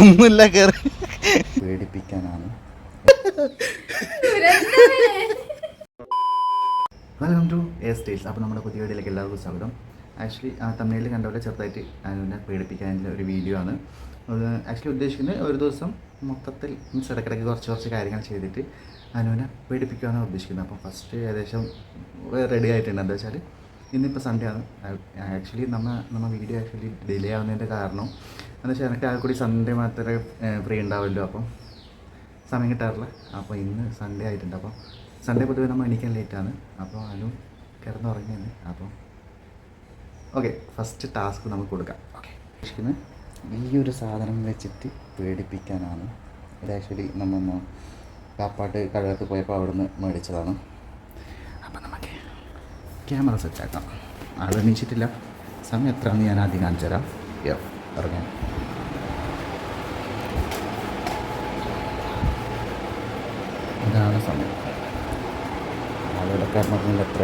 ഒന്നുമില്ല കയറി പേടിപ്പിക്കാനാണ്. Welcome to a states. അപ്പോൾ നമ്മുടെ പുതിയ വീഡിയോയിലേക്ക് എല്ലാവർക്കും സ്വാഗതം. ആക്ച്വലി തമിഴിൽ കണ്ട പോലെ ചെറുതായിട്ട് അനുവിനെ പേടിപ്പിക്കാനുള്ള ഒരു വീഡിയോ ആണ്. അത് ആക്ച്വലി ഉദ്ദേശിക്കുന്നത് ഒരു ദിവസം മൊത്തത്തിൽ മീൻസ് ഇടയ്ക്കിടയ്ക്ക് കുറച്ച് കാര്യങ്ങൾ ചെയ്തിട്ട് അനുവിനെ പേടിപ്പിക്കുകയാണ് ഉദ്ദേശിക്കുന്നത്. അപ്പോൾ ഫസ്റ്റ് ഏകദേശം റെഡി ആയിട്ടുണ്ട്. എന്താ വെച്ചാൽ ഇന്നിപ്പോൾ സൺഡേ ആണ്. ആക്ച്വലി നമ്മൾ വീഡിയോ ആക്ച്വലി ഡിലേ ആവുന്നതിൻ്റെ കാരണം എന്താ വെച്ചാൽ എനിക്ക് ആൾക്കൂടി സൺഡേ മാത്രമേ ഫ്രീ ഉണ്ടാവുമല്ലോ, അപ്പം സമയം കിട്ടാറില്ല. അപ്പോൾ ഇന്ന് സൺഡേ ആയിട്ടുണ്ട്. അപ്പോൾ സൺഡേ പൊതുവെ നമ്മൾ എണീക്കാൻ ലേറ്റാണ്. അപ്പോൾ അനു കിടന്നുറങ്ങിയാണ്. അപ്പോൾ ഓക്കെ, ഫസ്റ്റ് ടാസ്ക് നമുക്ക് കൊടുക്കാം. ഓക്കെ, ഉദ്ദേശിക്കുന്നത് ഈ ഒരു സാധനം വെച്ചിട്ട് പേടിപ്പിക്കാനാണ്. ഇത് ആക്ച്വലി നമ്മൾ കാപ്പാട്ട് കടകത്ത് പോയപ്പോൾ അവിടെ നിന്ന് മേടിച്ചതാണ്. അപ്പോൾ നമുക്ക് ക്യാമറ സെറ്റ് ആക്കാം. ആൾ എണീച്ചിട്ടില്ല. സമയം എത്രയാണെന്ന് ഞാൻ ആദ്യം കാണിച്ചു തരാം. ഇറങ്ങാൻ ഇതാണ് സമയം. ആളുടെ കാരണം എത്ര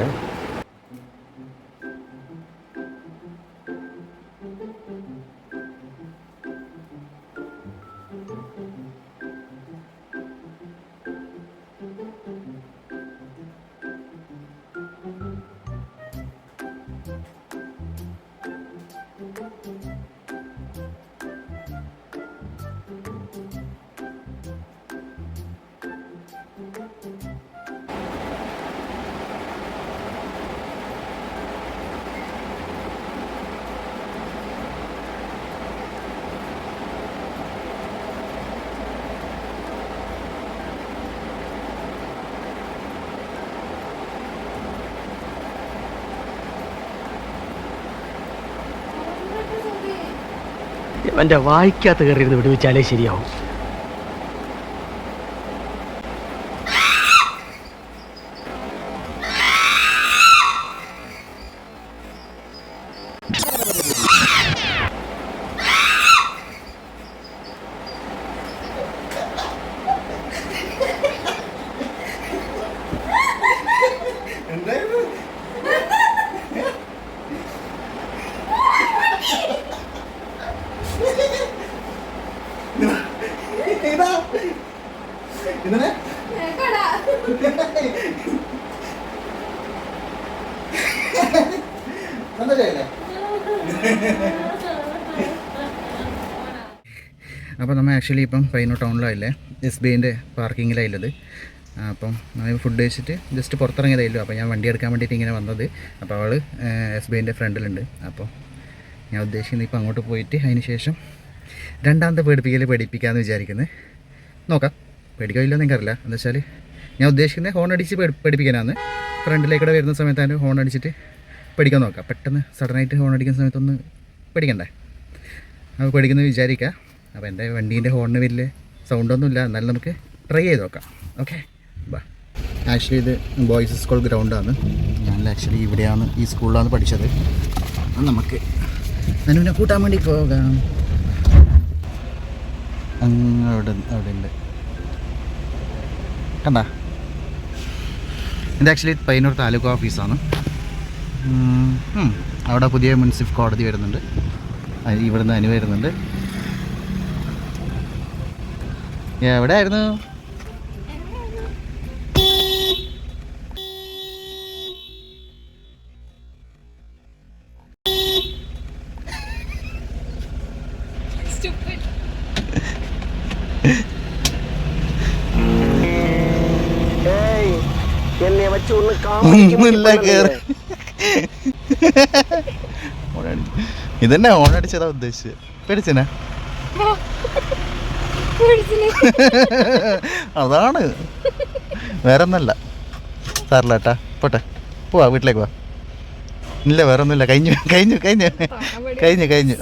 എൻ്റെ വായിക്കാത്ത കയറിയിരുന്ന് വിടുവിച്ചാലേ ശരിയാവും. അപ്പോൾ നമ്മൾ ആക്ച്വലി ഇപ്പം പയ്യന്നൂർ ടൗണിലായില്ലേ, SBIൻ്റെ പാർക്കിങ്ങിലായില്ലത്. അപ്പം നമ്മൾ ഫുഡ് കഴിച്ചിട്ട് ജസ്റ്റ് പുറത്തിറങ്ങിയതായില്ലോ. അപ്പോൾ ഞാൻ വണ്ടി എടുക്കാൻ വേണ്ടിയിട്ട് ഇങ്ങനെ വന്നത്. അപ്പോൾ അവൾ SBIൻ്റെ ഫ്രണ്ടിലുണ്ട്. അപ്പോൾ ഞാൻ ഉദ്ദേശിക്കുന്നത് ഇപ്പോൾ അങ്ങോട്ട് പോയിട്ട് അതിന് ശേഷം രണ്ടാമത്തെ പേടിപ്പിക്കാമെന്ന് വിചാരിക്കുന്നത്. നോക്കാം, പേടിക്കില്ലെന്ന് എനിക്കറിയില്ല. എന്താ വെച്ചാൽ ഞാൻ ഉദ്ദേശിക്കുന്നത് ഹോൺ അടിച്ച് പേടിപ്പിക്കാനാണ്. ഫ്രണ്ടിലേക്കൂടെ വരുന്ന സമയത്താണ് ഹോൺ അടിച്ചിട്ട് പേടിക്കാൻ നോക്കാം. പെട്ടെന്ന് സഡനായിട്ട് ഹോൺ അടിക്കുന്ന സമയത്തൊന്ന് പേടിക്കണ്ടേ, അത് പേടിക്കുന്നത് വിചാരിക്കുക. അപ്പോൾ എൻ്റെ വണ്ടീൻ്റെ ഹോണിന് വലിയ സൗണ്ടൊന്നുമില്ല, എന്നാലും നമുക്ക് ട്രൈ ചെയ്ത് നോക്കാം. ഓക്കെ, ബാ. ആക്ച്വലി ഇത് ബോയ്സ് സ്കൂൾ ഗ്രൗണ്ടാണ്. ഞാൻ ആക്ച്വലി ഇവിടെയാണ്, ഈ സ്കൂളിലാണ് പഠിച്ചത്. നമുക്ക് അനുവിനെ കൂട്ടാൻ വേണ്ടി പോകാം. അവിടെ ഉണ്ട് കണ്ട. ഇത് ആക്ച്വലി പയ്യന്നൂർ താലൂക്ക് ഓഫീസാണ്. അവിടെ പുതിയ മുനിസിപ്പൽ കോടതി വരുന്നുണ്ട്. ഇവിടുന്ന് അനു വരുന്നുണ്ട്. എവിടെ ആയിരുന്നു? ഒന്നുമില്ല കയറി ഇതന്നെ ഓണടിച്ചതാ ഉദ്ദേശിച്ചത്. പേടിച്ചനാ? അതാണ്, വേറെ ഒന്നല്ല. സാറില്ലാട്ടാ, പോട്ടെ, പോവാ, വീട്ടിലേക്ക് പോവാ. ഇല്ല, വേറെ ഒന്നുമില്ല. കഴിഞ്ഞു.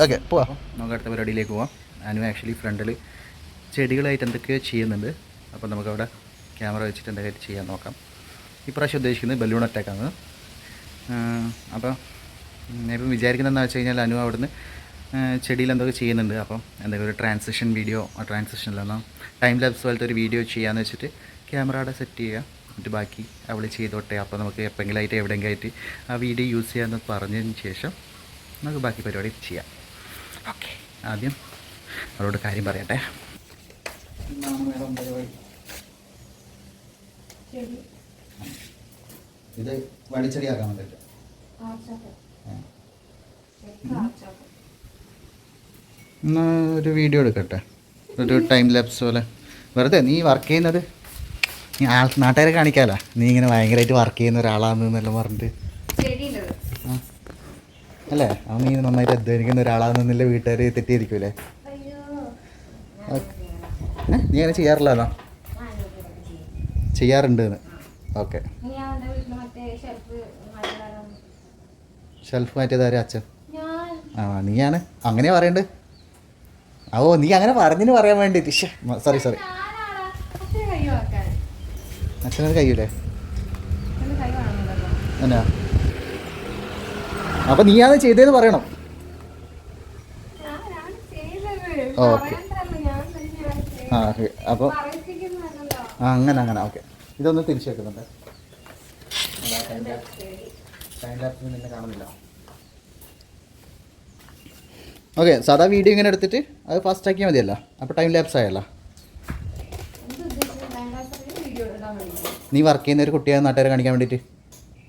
ഓക്കെ, പോവാ. നമുക്ക് അടുത്ത പരിപാടിയിലേക്ക് പോവാം. അനു ആക്ച്വലി ഫ്രണ്ടിൽ ചെടികളായിട്ട് എന്തൊക്കെയോ ചെയ്യുന്നുണ്ട്. അപ്പോൾ നമുക്കവിടെ ക്യാമറ വെച്ചിട്ട് എന്തൊക്കെ ചെയ്യാൻ നോക്കാം. ഇപ്രാവശ്യം ഉദ്ദേശിക്കുന്നത് ബലൂൺ അറ്റാക്കാണ്. അപ്പോൾ ഞാനിപ്പം വിചാരിക്കുന്നതെന്ന് വെച്ച് കഴിഞ്ഞാൽ അനു അവിടുന്ന് ചെടിയിൽ എന്തൊക്കെ ചെയ്യുന്നുണ്ട്. അപ്പം എന്തെങ്കിലും ഒരു ട്രാൻസിഷൻ വീഡിയോ, ട്രാൻസിഷനിലെല്ലാം ടൈം ലാപ്സ് പോലത്തെ ഒരു വീഡിയോ ചെയ്യാമെന്ന് വെച്ചിട്ട് ക്യാമറ അവിടെ സെറ്റ് ചെയ്യുക. എന്നിട്ട് ബാക്കി അവൾ ചെയ്തോട്ടെ. അപ്പോൾ നമുക്ക് എപ്പോഴെങ്കിലും ആയിട്ട് എവിടെയെങ്കിലും ആയിട്ട് ആ വീഡിയോ യൂസ് ചെയ്യാമെന്ന് പറഞ്ഞതിന് ശേഷം നമുക്ക് ബാക്കി പരിപാടി ചെയ്യാം. ഓക്കെ, ആദ്യം അവരോട് കാര്യം പറയട്ടെ. മേഡം പരിപാടി ഇത് വള്ളിച്ചെടിയാക്കാൻ വേണ്ടിയിട്ട് എന്നാ ഒരു വീഡിയോ എടുക്കട്ടെ, ഒരു ടൈം ലാപ്സ് പോലെ. വെറുതെ നീ വർക്ക് ചെയ്യുന്നത് നീ നാട്ടുകാരെ കാണിക്കാമല്ലോ, നീ ഇങ്ങനെ ഭയങ്കരമായിട്ട് വർക്ക് ചെയ്യുന്ന ഒരാളാണെന്നെല്ലാം പറഞ്ഞിട്ട്. അല്ലേ അവൻ നീ നന്നായിട്ട് അധ്വാനിക്കുന്ന ഒരാളാണെന്നില്ല വീട്ടുകാർ തെറ്റിയിരിക്കൂലേ? നീ അങ്ങനെ ചെയ്യാറില്ലല്ലോ? ചെയ്യാറുണ്ട് എന്ന്. ഓക്കെ. ഷെൽഫ് മാറ്റിയതാരും അച്ഛൻ? നീയാണ് അങ്ങനെ പറയണ്ട്. നീ അങ്ങനെ പറഞ്ഞിന് പറയാൻ വേണ്ടിയിട്ട്. സോറി അച്ഛനത് കഴിയൂലേ? എന്നാ അപ്പം നീയാണ് ചെയ്തതെന്ന് പറയണം. ഓക്കെ. അപ്പോൾ അങ്ങനെ ഓക്കെ. ഇതൊന്ന് തിരിച്ചു വെക്കുന്നുണ്ട്. ടൈം ലാപ്സിൽ നിന്നെ കാണുന്നില്ല. ഓക്കെ, സാധാ വീഡിയോ ഇങ്ങനെ എടുത്തിട്ട് അത് ഫാസ്റ്റ് ആക്കിയാൽ മതിയല്ലോ, അപ്പോൾ ടൈം ലാപ്സ് ആയല്ലോ. നീ വർക്ക് ചെയ്യുന്ന ഒരു കുട്ടിയെ നാട്ടുകാരെ കാണിക്കാൻ വേണ്ടിയിട്ട്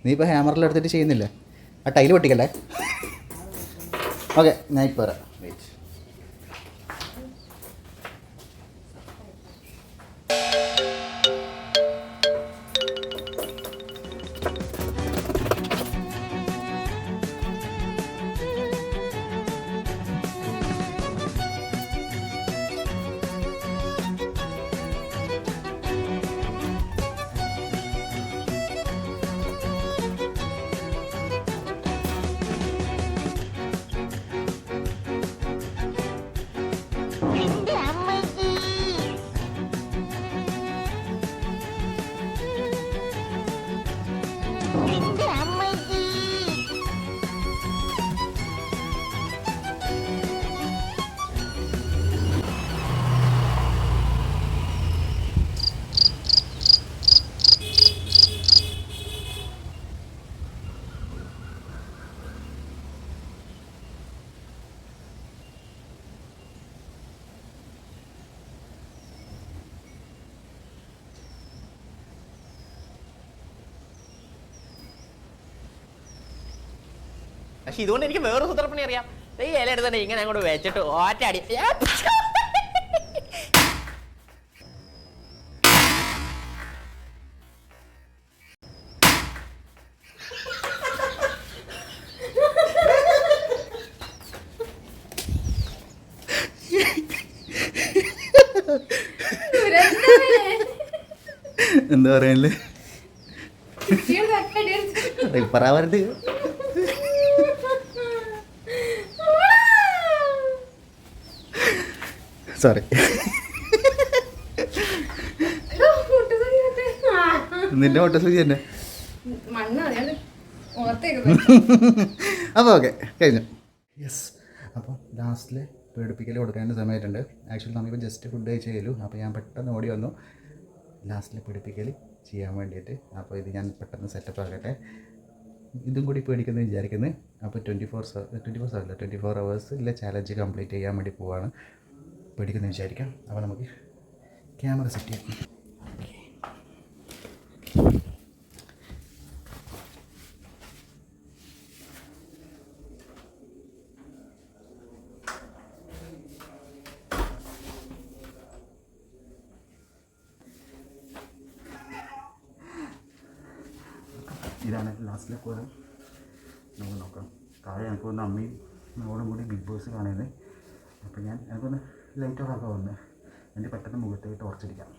നീ ഇപ്പോൾ ഹാമറിൽ എടുത്തിട്ട് ചെയ്യുന്നില്ലേ? ആ ടൈല് പൊട്ടിക്കല്ലേ? ഓക്കെ, ഞാൻ ഇപ്പോൾ വരാം. വെയിറ്റ്. പക്ഷെ ഇതുകൊണ്ട് എനിക്ക് വേറെ സൂത്രപ്പണി അറിയാം. ഈ ഇല എടുത്തന്നെ ഇങ്ങനെ അങ്ങോട്ട് വെച്ചിട്ട് ഒറ്റടി. എന്താ പറയാനല്ലേ പറയാറുണ്ട്. സോറി. നിന്റെ ഓട്ടസൂചി തന്നെ. അപ്പോൾ ഓക്കെ, കഴിഞ്ഞു. യെസ്, അപ്പോൾ ലാസ്റ്റിൽ പേടിപ്പിക്കൽ കൊടുക്കേണ്ട സമയമായിട്ടുണ്ട്. ആക്ച്വലി നമ്മളിപ്പോൾ ജസ്റ്റ് ഫുഡ് കഴിച്ച് കഴിയൂ. അപ്പോൾ ഞാൻ പെട്ടെന്ന് ഓടി വന്നു ലാസ്റ്റിൽ പേടിപ്പിക്കൽ ചെയ്യാൻ വേണ്ടിയിട്ട്. അപ്പോൾ ഇത് ഞാൻ പെട്ടെന്ന് സെറ്റപ്പ് ആക്കട്ടെ. ഇതും കൂടി പേടിക്കുന്നു വിചാരിക്കുന്നത്. അപ്പോൾ 24 hours ചാലഞ്ച് കംപ്ലീറ്റ് ചെയ്യാൻ വേണ്ടി പോവാണ്. പേടിക്കുന്നു വിചാരിക്കാം. അപ്പോൾ നമുക്ക് ക്യാമറ സെറ്റ് ചെയ്യാം. ഇതാണ് ലാസ്റ്റിലെ കോലം. നമുക്ക് നോക്കാം. താഴെ എനിക്ക് ഒന്ന് അമ്മയും മോളും കൂടി ബിഗ് ബോസ് കാണുന്നത്. അപ്പോൾ ഞാൻ എനിക്കൊന്ന് ലൈറ്റ് ഓഫ് ആക്കാൻ വന്നത്. എൻ്റെ പെട്ടെന്ന് മുഖത്തേക്ക് ടോർച്ചടിക്കാം.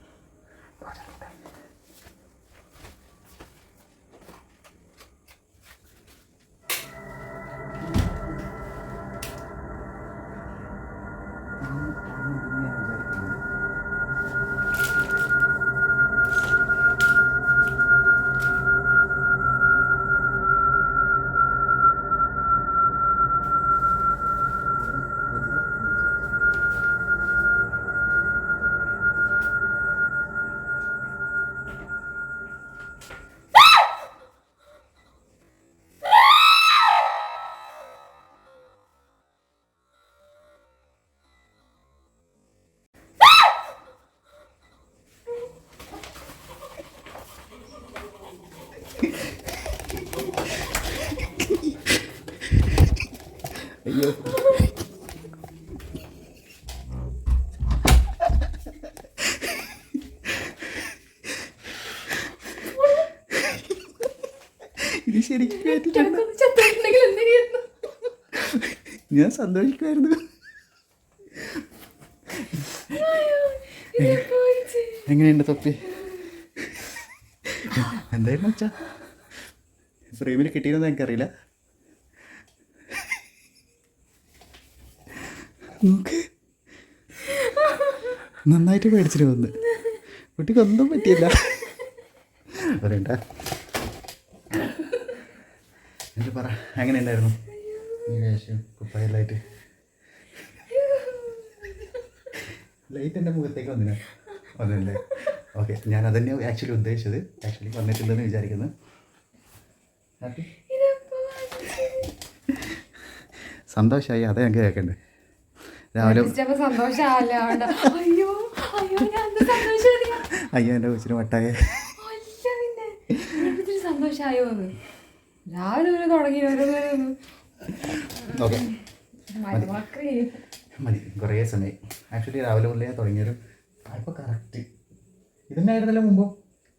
അയ്യോ ഇത് ശരിക്കും കേട്ടിട്ടുണ്ട്. ഞാൻ സന്തോഷിക്കുമായിരുന്നു. എങ്ങനെയുണ്ട് തൊപ്പി? എന്തായിരുന്നു വെച്ചാ ഫ്രെയിമിൽ കിട്ടിയെന്ന് എനിക്കറിയില്ല. നോക്ക്, നന്നായിട്ട് പേടിച്ചിട്ട് വന്ന് കുട്ടിക്കൊന്നും പറ്റിയില്ല. പറയണ്ട, എന്നിട്ട് പറ എങ്ങനെ ഉണ്ടായിരുന്നു ഈ വേഷം കുപ്പായല്ലായിട്ട്? ലൈറ്റ് എൻ്റെ മുഖത്തേക്ക് വന്നില്ലേ? ഓക്കെ, ഞാൻ അതന്നെ ആക്ച്വലി ഉദ്ദേശിച്ചത്. ആക്ച്വലി വന്നിട്ടുണ്ടെന്ന് വിചാരിക്കുന്നു. ഹാപ്പി സന്തോഷമായി, അതാ ഞങ്ങൾക്ക് കേൾക്കണ്ടേ. രാവിലെ അയ്യോ എൻ്റെ കൊച്ചിന് വട്ടായ സന്തോഷമായോ? രാവിലെ തുടങ്ങി ഓക്കെ മതി, കുറേ സമയം ആക്ച്വലി രാവിലെ മുതലേ തുടങ്ങിയൊരു ഇപ്പോൾ കറക്റ്റ് ഇതന്നെയായിരുന്നല്ലോ മുമ്പോ.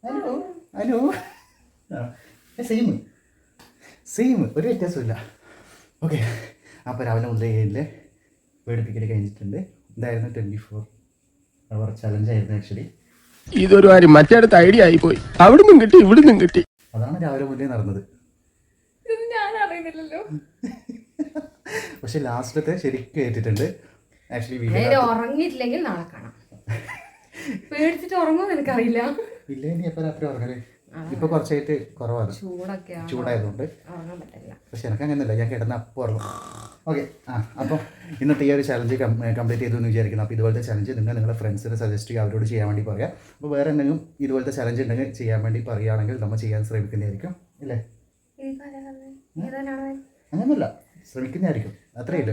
ഹലോ ഹലോ സെയിം ഒരു വ്യത്യാസമില്ല. ഓക്കെ, അപ്പോൾ രാവിലെ മുതലേ പേടിപ്പിക്കൽ കഴിഞ്ഞിട്ടുണ്ട്. ഇതായിരുന്നു 24 hour ചലഞ്ചായിരുന്നു ആക്ച്വലി. ഇതൊരു കാര്യം മറ്റേടത്ത് ഐഡിയ ആയിപ്പോയി. അവിടുന്നും കിട്ടി ഇവിടുന്നും കിട്ടി. അതാണ് രാവിലെ മുതലേ നടന്നത്. ഞാൻ അറിയുന്നില്ലല്ലോ. പക്ഷെ ലാസ്റ്റത്തെ ശരിക്കും ഏറ്റിട്ടുണ്ട് ആക്ച്വലി. വീഡിയോ ഉറങ്ങിയിട്ടില്ലെങ്കിൽ നാളെ കാണാം. പേടിച്ചിട്ട് ഉറങ്ങുമെന്ന് എനിക്കറിയില്ല. ഇല്ല, ഇനി എപ്പോൾ രാത്രി ഉറങ്ങല്? ഇപ്പൊ കുറച്ചായിട്ട് കുറവാണ്, ചൂടായതുകൊണ്ട്. പക്ഷെ എനിക്ക് അങ്ങനെയല്ല, ഞാൻ കിടന്ന അപ്പോൾ ഉറങ്ങും. ഓക്കെ, അപ്പോൾ ഇന്നത്തെ ഈ ഒരു ചലഞ്ച് കംപ്ലീറ്റ് ചെയ്തു എന്ന് വിചാരിക്കുന്നു. അപ്പോൾ ഇതുപോലത്തെ ചലഞ്ച് നിങ്ങളുടെ ഫ്രണ്ട്സിനെ സജസ്റ്റ് ചെയ്യുക, അവരോട് ചെയ്യാൻ വേണ്ടി പറയാം. അപ്പോൾ വേറെ എന്തെങ്കിലും ഇതുപോലത്തെ ചലഞ്ച് ഉണ്ടെങ്കിൽ ചെയ്യാൻ വേണ്ടി പറയുകയാണെങ്കിൽ നമ്മൾ ചെയ്യാൻ ശ്രമിക്കുന്നതായിരിക്കും. ഇല്ലേ? അങ്ങനെയല്ല, ശ്രമിക്കുന്നതായിരിക്കും, അത്രയേ ഇല്ല.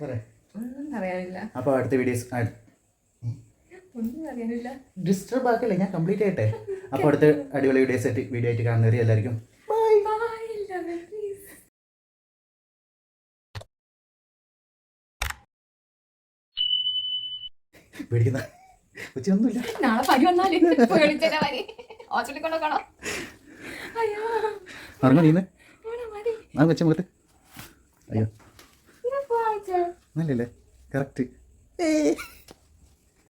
പറയാം. അപ്പോൾ അടുത്ത വീഡിയോസ് ഡിസ്റ്റർബ് ആക്കില്ല, ഞാൻ കംപ്ലീറ്റ് ആയിട്ടെ. അപ്പോൾ അടുത്ത അടിപൊളി വീഡിയോ ആയിട്ട് കാണുന്നവരെ എല്ലാവർക്കും പേടിക്കുന്ന കൊച്ചിനൊന്നുമില്ല. നാളെ പനി വന്നാലും അറിഞ്ഞോ നീന്ന് ആ കൊച്ച മുഖത്ത്? അയ്യോ നല്ലല്ലേ, കറക്റ്റ്.